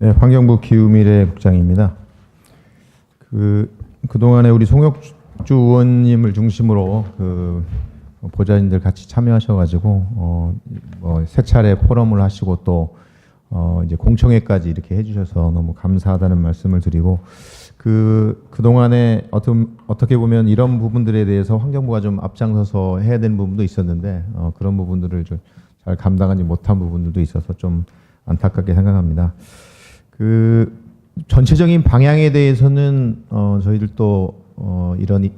네, 환경부 기후미래국장입니다. 그동안에 우리 송혁주 의원님을 중심으로 보좌진들 같이 참여하셔가지고 세 차례 포럼을 하시고 또 이제 공청회까지 이렇게 해주셔서 너무 감사하다는 말씀을 드리고 그동안에 어떻게 보면 이런 부분들에 대해서 환경부가 좀 앞장서서 해야 되는 부분도 있었는데 그런 부분들을 좀 잘 감당하지 못한 부분들도 있어서 좀 안타깝게 생각합니다. 전체적인 방향에 대해서는 저희들도 이런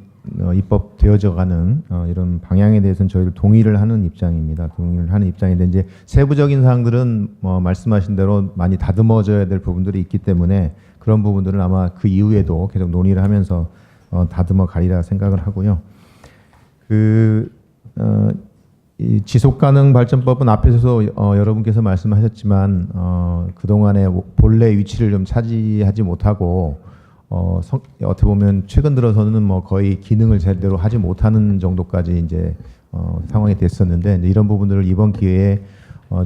입법 되어져가는 이런 방향에 대해서는 저희들 동의를 하는 입장입니다. 동의를 하는 입장인데 이제 세부적인 사항들은 말씀하신 대로 많이 다듬어져야 될 부분들이 있기 때문에 그런 부분들은 아마 그 이후에도 계속 논의를 하면서 다듬어 가리라 생각을 하고요. 이 지속가능 발전법은 앞에서 여러분께서 말씀하셨지만 그동안에 본래 위치를 좀 차지하지 못하고 어떻게 보면 최근 들어서는 거의 기능을 제대로 하지 못하는 정도까지 이제 상황이 됐었는데 이제 이런 부분들을 이번 기회에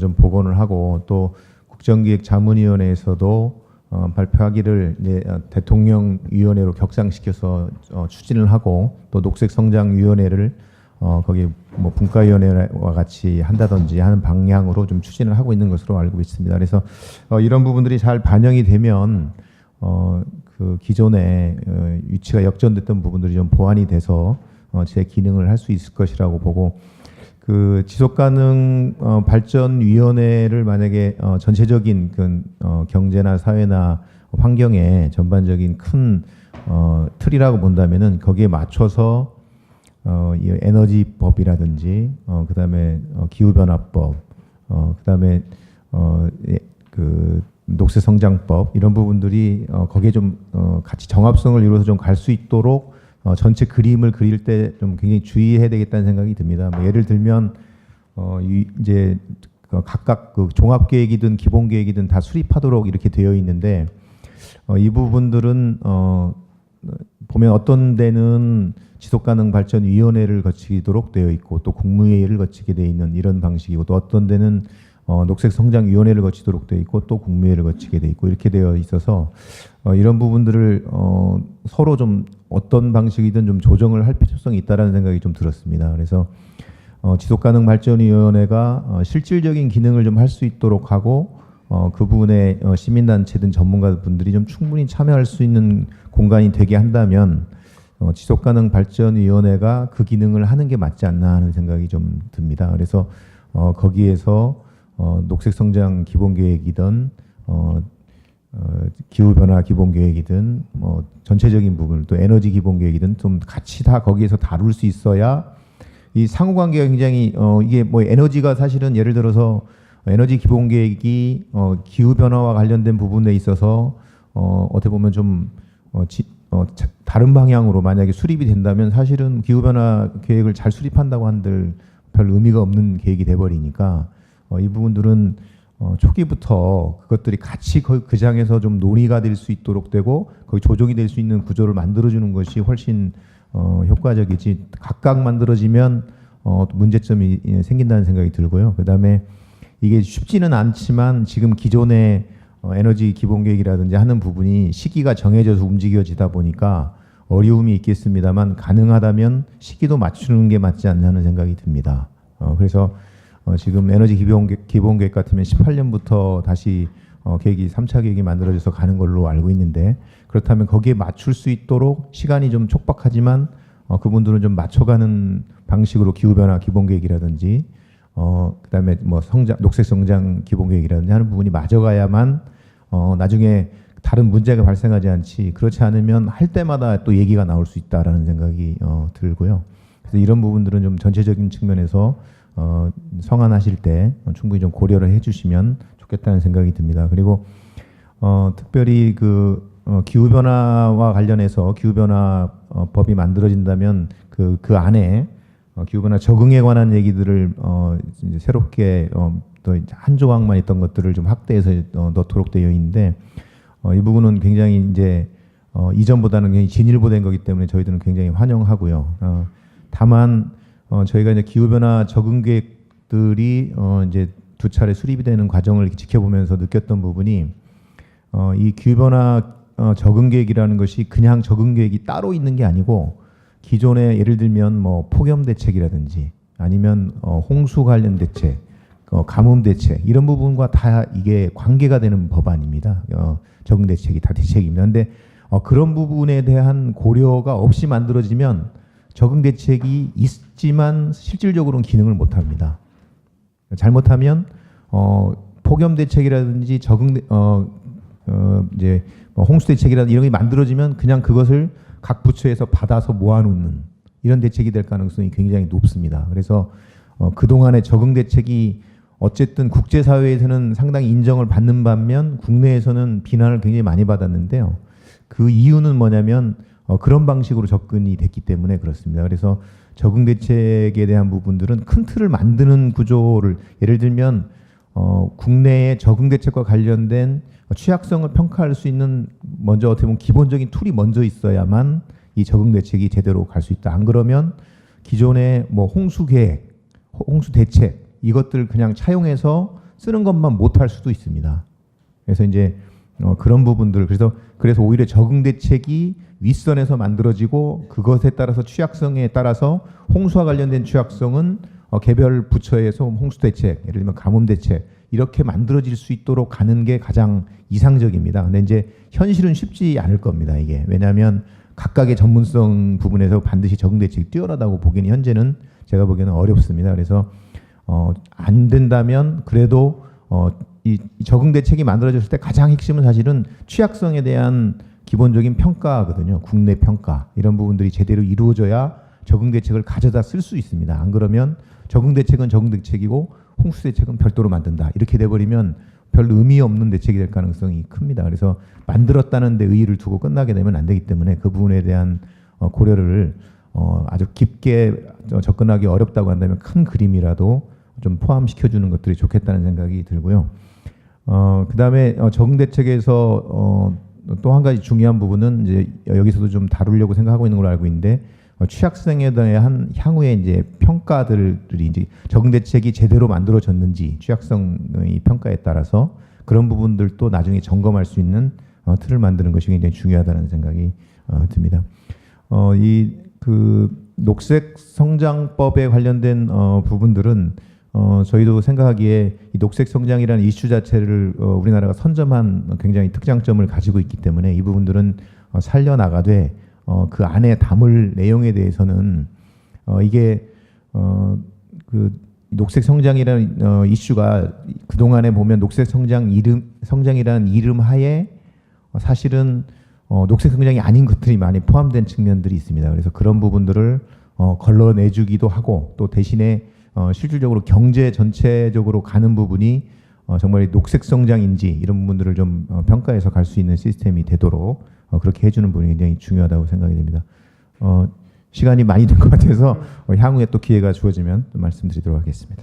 좀 복원을 하고 또 국정기획자문위원회에서도 발표하기를 이제 대통령위원회로 격상시켜서 추진을 하고 또 녹색성장위원회를 거기 분과위원회와 같이 한다든지 하는 방향으로 좀 추진을 하고 있는 것으로 알고 있습니다. 그래서 이런 부분들이 잘 반영이 되면 그 기존에 위치가 역전됐던 부분들이 좀 보완이 돼서 제 기능을 할 수 있을 것이라고 보고 지속가능 발전위원회를 만약에 전체적인 경제나 사회나 환경의 전반적인 큰 틀이라고 본다면은 거기에 맞춰서 이 에너지법이라든지 그다음에 기후변화법 그다음에 녹색성장법 이런 부분들이 거기에 좀 같이 정합성을 이루어서 좀 갈 수 있도록 전체 그림을 그릴 때 좀 굉장히 주의해야 되겠다는 생각이 듭니다. 예를 들면 이제 각각 종합계획이든 기본계획이든 다 수립하도록 이렇게 되어 있는데 이 부분들은 보면 어떤 데는 지속가능발전위원회를 거치도록 되어 있고 또 국무회의를 거치게 되어 있는 이런 방식이고 또 어떤 데는 녹색성장위원회를 거치도록 되어 있고 또 국무회의를 거치게 되어 있고 이렇게 되어 있어서 이런 부분들을 서로 좀 어떤 방식이든 좀 조정을 할 필요성이 있다라는 생각이 좀 들었습니다. 그래서 지속가능발전위원회가 실질적인 기능을 좀 할 수 있도록 하고 그 부분에 시민단체든 전문가분들이 좀 충분히 참여할 수 있는 공간이 되게 한다면 지속가능발전위원회가 그 기능을 하는 게 맞지 않나 하는 생각이 좀 듭니다. 그래서 거기에서 녹색성장 기본계획이든 기후변화 기본계획이든 전체적인 부분 또 에너지 기본계획이든 좀 같이 다 거기에서 다룰 수 있어야 이 상호관계가 굉장히 이게 에너지가 사실은 예를 들어서 에너지 기본계획이 기후변화와 관련된 부분에 있어서 어떻게 보면 좀 다른 방향으로 만약에 수립이 된다면 사실은 기후변화 계획을 잘 수립한다고 한들 별 의미가 없는 계획이 돼버리니까 이 부분들은 초기부터 그것들이 같이 그 장에서 좀 논의가 될 수 있도록 되고 거기 조정이 될 수 있는 구조를 만들어주는 것이 훨씬 효과적이지 각각 만들어지면 문제점이 생긴다는 생각이 들고요. 그다음에 이게 쉽지는 않지만 지금 기존의 에너지 기본계획이라든지 하는 부분이 시기가 정해져서 움직여지다 보니까 어려움이 있겠습니다만 가능하다면 시기도 맞추는 게 맞지 않냐는 생각이 듭니다. 그래서 지금 에너지 기본계획 같으면 18년부터 다시 계획이 3차 계획이 만들어져서 가는 걸로 알고 있는데 그렇다면 거기에 맞출 수 있도록 시간이 좀 촉박하지만 그분들은 좀 맞춰가는 방식으로 기후변화 기본계획이라든지 그다음에 녹색성장 기본계획이라든지 하는 부분이 맞아가야만 나중에 다른 문제가 발생하지 않지 그렇지 않으면 할 때마다 또 얘기가 나올 수 있다라는 생각이 들고요. 그래서 이런 부분들은 좀 전체적인 측면에서 성안하실 때 충분히 좀 고려를 해주시면 좋겠다는 생각이 듭니다. 그리고 특별히 기후변화와 관련해서 기후변화 법이 만들어진다면 그 안에 기후변화 적응에 관한 얘기들을 이제 새롭게 또 한 조항만 있던 것들을 좀 확대해서 넣도록 되어 있는데 이 부분은 굉장히 이제 이전보다는 굉장히 진일보된 거기 때문에 저희들은 굉장히 환영하고요. 다만 저희가 이제 기후변화 적응 계획들이 이제 두 차례 수립이 되는 과정을 지켜보면서 느꼈던 부분이 이 기후변화 적응 계획이라는 것이 그냥 적응 계획이 따로 있는 게 아니고 기존에 예를 들면 뭐 폭염 대책이라든지 아니면 홍수 관련 대책, 가뭄 대책 이런 부분과 다 이게 관계가 되는 법안입니다. 적응 대책이 다 대책입니다. 그런데 그런 부분에 대한 고려가 없이 만들어지면 적응 대책이 있지만 실질적으로는 기능을 못 합니다. 잘못하면 폭염 대책이라든지 적응 이제 홍수 대책이라든지 이런 게 만들어지면 그냥 그것을 각 부처에서 받아서 모아놓는 이런 대책이 될 가능성이 굉장히 높습니다. 그래서 그동안의 적응 대책이 어쨌든 국제사회에서는 상당히 인정을 받는 반면 국내에서는 비난을 굉장히 많이 받았는데요. 그 이유는 뭐냐면 그런 방식으로 접근이 됐기 때문에 그렇습니다. 그래서 적응 대책에 대한 부분들은 큰 틀을 만드는 구조를 예를 들면 국내의 적응 대책과 관련된 취약성을 평가할 수 있는 먼저 어떻게 보면 기본적인 툴이 먼저 있어야만 이 적응 대책이 제대로 갈 수 있다. 안 그러면 기존의 뭐 홍수 계획, 홍수 대책 이것들 그냥 차용해서 쓰는 것만 못할 수도 있습니다. 그래서 이제 그런 부분들 그래서 오히려 적응 대책이 윗선에서 만들어지고 그것에 따라서 취약성에 따라서 홍수와 관련된 취약성은 개별 부처에서 홍수 대책, 예를 들면 가뭄 대책 이렇게 만들어질 수 있도록 가는 게 가장 이상적입니다. 근데 이제 현실은 쉽지 않을 겁니다. 이게 왜냐하면 각각의 전문성 부분에서 반드시 적응 대책이 뛰어나다고 보기에는 현재는 제가 보기에는 어렵습니다. 그래서 안 된다면 그래도 이 적응 대책이 만들어졌을 때 가장 핵심은 사실은 취약성에 대한 기본적인 평가거든요. 국내 평가 이런 부분들이 제대로 이루어져야 적응 대책을 가져다 쓸 수 있습니다. 안 그러면 적응 대책은 적응 대책이고 홍수 대책은 별도로 만든다. 이렇게 돼버리면 별 의미 없는 대책이 될 가능성이 큽니다. 그래서 만들었다는 데 의의를 두고 끝나게 되면 안 되기 때문에 그 부분에 대한 고려를 아주 깊게 접근하기 어렵다고 한다면 큰 그림이라도 좀 포함시켜주는 것들이 좋겠다는 생각이 들고요. 그다음에 적응 대책에서 또 한 가지 중요한 부분은 이제 여기서도 좀 다루려고 생각하고 있는 걸로 알고 있는데 취약성에 대한 향후의 이제 평가들이 이제 적응 대책이 제대로 만들어졌는지 취약성의 평가에 따라서 그런 부분들도 나중에 점검할 수 있는 틀을 만드는 것이 굉장히 중요하다는 생각이 듭니다. 이 녹색 성장법에 관련된 부분들은 저희도 생각하기에 이 녹색 성장이라는 이슈 자체를 우리나라가 선점한 굉장히 특장점을 가지고 있기 때문에 이 부분들은 살려나가되 그 안에 담을 내용에 대해서는 이게 그 녹색 성장이라는 이슈가 그동안에 보면 녹색 성장이라는 이름 하에 사실은 녹색 성장이 아닌 것들이 많이 포함된 측면들이 있습니다. 그래서 그런 부분들을 걸러내주기도 하고 또 대신에 실질적으로 경제 전체적으로 가는 부분이 정말 녹색 성장인지 이런 부분들을 좀 평가해서 갈 수 있는 시스템이 되도록 그렇게 해주는 부분이 굉장히 중요하다고 생각이 됩니다. 시간이 많이 된 것 같아서 향후에 또 기회가 주어지면 또 말씀드리도록 하겠습니다.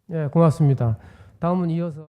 네, 고맙습니다. 다음은 이어서